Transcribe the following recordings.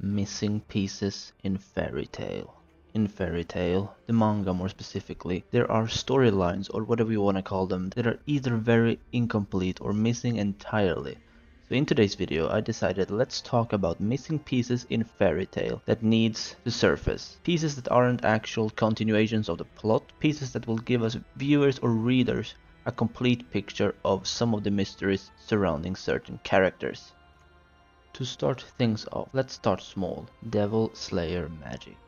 Missing pieces in Fairy Tail. In Fairy Tail, the manga more specifically, there are storylines or whatever you want to call them that are either very incomplete or missing entirely. So in today's video I decided let's talk about missing pieces in Fairy Tail that needs to surface. Pieces that aren't actual continuations of the plot, pieces that will give us viewers or readers a complete picture of some of the mysteries surrounding certain characters. To start things off, let's start small. Devil Slayer magic.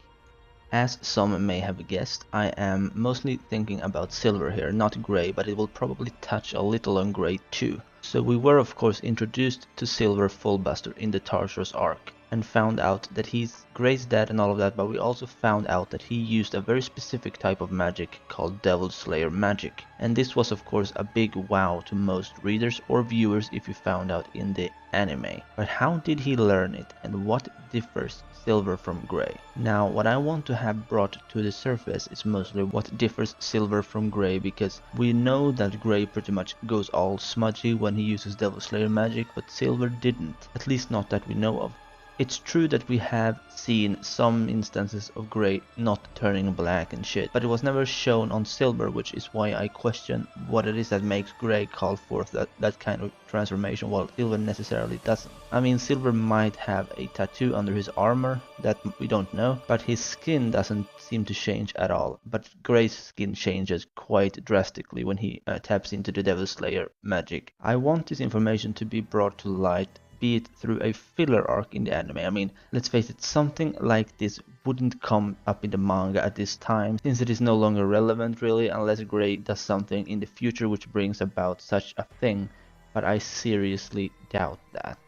As some may have guessed, I am mostly thinking about silver here, not grey, but it will probably touch a little on grey too. So we were of course introduced to Silver Fullbuster in the Tartarus arc, and found out that he's Grey's dad and all of that, but we also found out that he used a very specific type of magic called Devil Slayer magic. And this was of course a big wow to most readers or viewers if you found out in the anime. But how did he learn it, and what differs Silver from Grey? Now what I want to have brought to the surface is mostly what differs Silver from Grey, because we know that Grey pretty much goes all smudgy when he uses Devil Slayer magic, but Silver didn't, at least not that we know of. It's true that we have seen some instances of Grey not turning black and shit, but it was never shown on Silver, which is why I question what it is that makes Grey call forth that kind of transformation while Silver necessarily doesn't. I mean, Silver might have a tattoo under his armor that we don't know, but his skin doesn't seem to change at all. But Grey's skin changes quite drastically when he taps into the Devil Slayer magic. I want this information to be brought to light, be it through a filler arc in the anime. I mean, let's face it, something like this wouldn't come up in the manga at this time, since it is no longer relevant really, unless Grey does something in the future which brings about such a thing, but I seriously doubt that.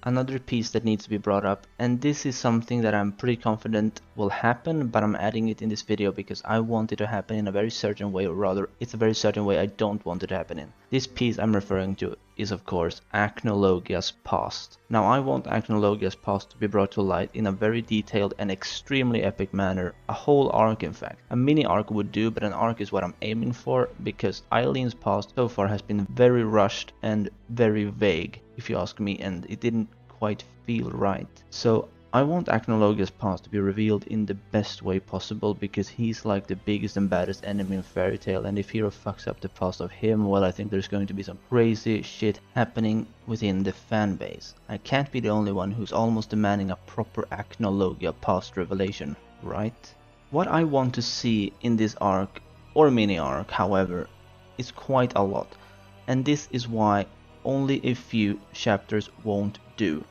Another piece that needs to be brought up, and this is something that I'm pretty confident will happen, but I'm adding it in this video because I want it to happen in a very certain way, or rather it's a very certain way I don't want it to happen in. This piece I'm referring to is of course Acnologia's past. Now I want Acnologia's past to be brought to light in a very detailed and extremely epic manner, a whole arc in fact. A mini arc would do, but an arc is what I'm aiming for, because Eileen's past so far has been very rushed and very vague, if you ask me, and it didn't quite feel right. So I want Acnologia's past to be revealed in the best way possible, because he's like the biggest and baddest enemy in Fairy Tail, and if Hero fucks up the past of him, well, I think there's going to be some crazy shit happening within the fanbase. I can't be the only one who's almost demanding a proper Acnologia past revelation, right? What I want to see in this arc, or mini arc however, is quite a lot, and this is why only a few chapters won't do.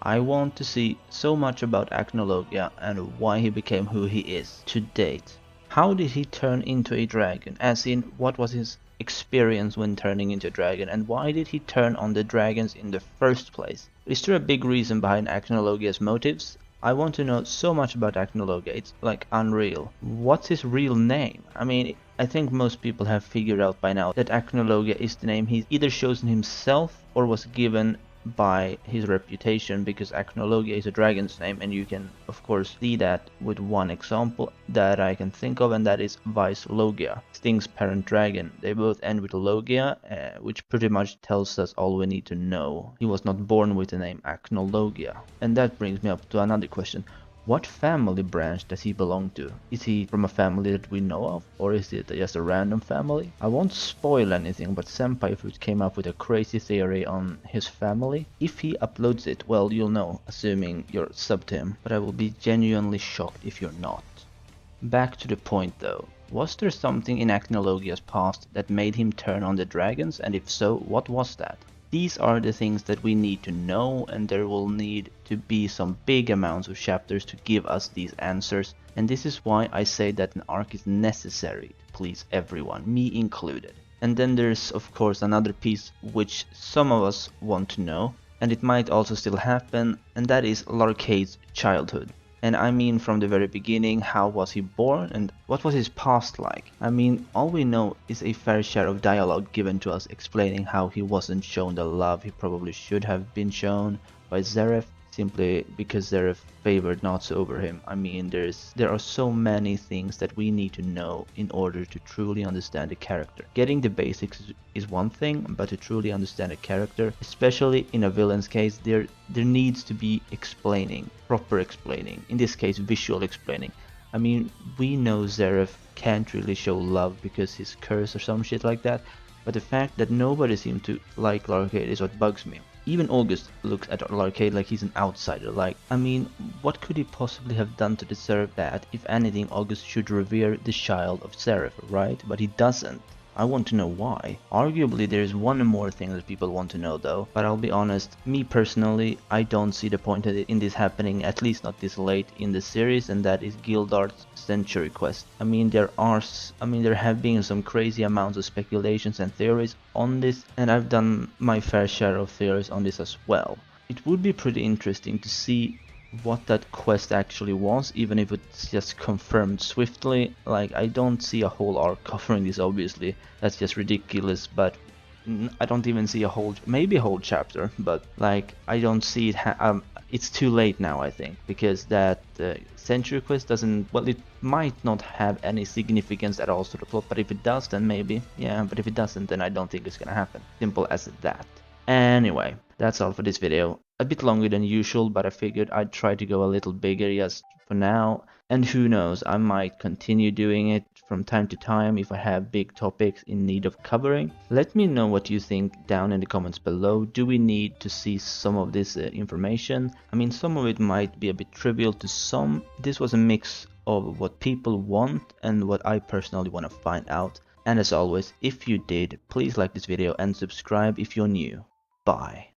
I want to see so much about Acnologia and why he became who he is to date. How did he turn into a dragon, as in what was his experience when turning into a dragon, and why did he turn on the dragons in the first place? Is there a big reason behind Acnologia's motives? I want to know so much about Acnologia, it's like unreal. What's his real name? I mean, I think most people have figured out by now that Acnologia is the name he's either chosen himself or was given by his reputation, because Acnologia is a dragon's name, and you can of course see that with one example that I can think of, and that is Vice Logia, Sting's parent dragon. They both end with Logia, which pretty much tells us all we need to know. He was not born with the name Acnologia. And that brings me up to another question. What family branch does he belong to? Is he from a family that we know of, or is it just a random family? I won't spoil anything, but Senpai Fruit came up with a crazy theory on his family. If he uploads it, well, you'll know, assuming you're sub to him, but I will be genuinely shocked if you're not. Back to the point though. Was there something in Acnologia's past that made him turn on the dragons, and if so, what was that? These are the things that we need to know, and there will need to be some big amounts of chapters to give us these answers, and this is why I say that an arc is necessary to please everyone, me included. And then there's of course another piece which some of us want to know, and it might also still happen, and that is Larcade's childhood. And I mean from the very beginning, how was he born and what was his past like? I mean, all we know is a fair share of dialogue given to us explaining how he wasn't shown the love he probably should have been shown by Zeref, simply because Zeref favored Natsu over him. I mean, there are so many things that we need to know in order to truly understand a character. Getting the basics is one thing, but to truly understand a character, especially in a villain's case, there needs to be explaining, proper explaining, in this case visual explaining. I mean, we know Zeref can't really show love because he's cursed or some shit like that, but the fact that nobody seemed to like Larcade is what bugs me. Even August looks at Larcade like he's an outsider. Like, I mean, what could he possibly have done to deserve that? If anything, August should revere the child of Seraph, right? But he doesn't. I want to know why. Arguably, there's one more thing that people want to know though, but I'll be honest, me personally, I don't see the point in this happening, at least not this late in the series, and that is Gildart's Century Quest. I mean, there have been some crazy amounts of speculations and theories on this, and I've done my fair share of theories on this as well. It would be pretty interesting to see what that quest actually was, even if it's just confirmed swiftly. Like, I don't see a whole arc covering this, obviously. That's just ridiculous, but I don't even see maybe a whole chapter, but like, I don't see it, it's too late now, I think, because that Century Quest doesn't, well, it might not have any significance at all to the plot, but if it does, then maybe, yeah, but if it doesn't, then I don't think it's gonna happen. Simple as that. Anyway, that's all for this video. A bit longer than usual, but I figured I'd try to go a little bigger just for now. And who knows, I might continue doing it from time to time if I have big topics in need of covering. Let me know what you think down in the comments below. Do we need to see some of this information? I mean, some of it might be a bit trivial to some. This was a mix of what people want and what I personally want to find out. And as always, if you did, please like this video and subscribe if you're new. Bye.